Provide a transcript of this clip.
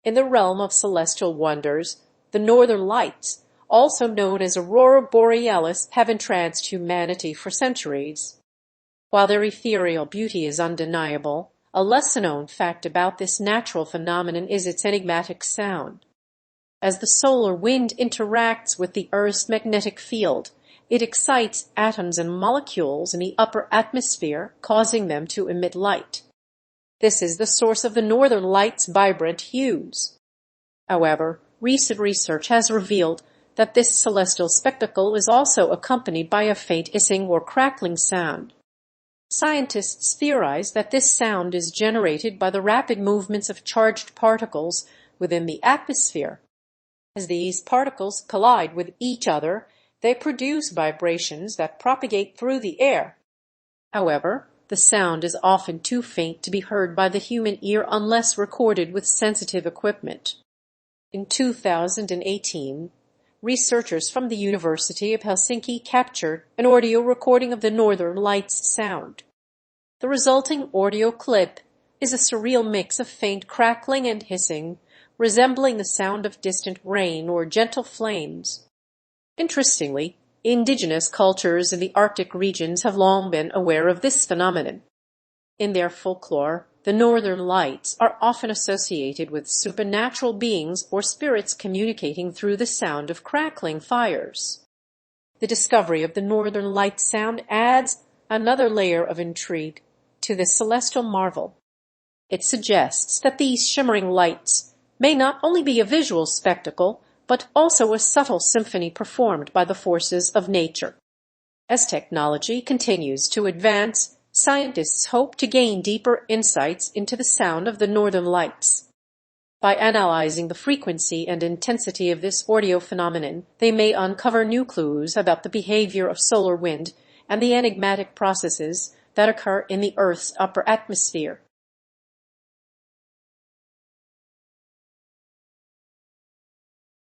In the realm of celestial wonders, the northern lights, also known as aurora borealis, have entranced humanity for centuries. While their ethereal beauty is undeniable, a lesser-known fact about this natural phenomenon is its enigmatic sound. As the solar wind interacts with the Earth's magnetic field, it excites atoms and molecules in the upper atmosphere, causing them to emit light. This is the source of the northern lights' vibrant hues. However, recent research has revealed that this celestial spectacle is also accompanied by a faint hissing or crackling sound. Scientists theorize that this sound is generated by the rapid movements of charged particles within the atmosphere. As these particles collide with each other, they produce vibrations that propagate through the air. However, the sound is often too faint to be heard by the human ear unless recorded with sensitive equipment. In 2018, researchers from the University of Helsinki captured an audio recording of the Northern Lights sound. The resulting audio clip is a surreal mix of faint crackling and hissing, resembling the sound of distant rain or gentle flames. Interestingly, indigenous cultures in the Arctic regions have long been aware of this phenomenon. In their folklore, the Northern Lights are often associated with supernatural beings or spirits communicating through the sound of crackling fires. The discovery of the Northern Light sound adds another layer of intrigue to this celestial marvel. It suggests that these shimmering lights may not only be a visual spectacle, but also a subtle symphony performed by the forces of nature. As technology continues to advance, scientists hope to gain deeper insights into the sound of the Northern Lights. By analyzing the frequency and intensity of this audio phenomenon, they may uncover new clues about the behavior of solar wind and the enigmatic processes that occur in the Earth's upper atmosphere.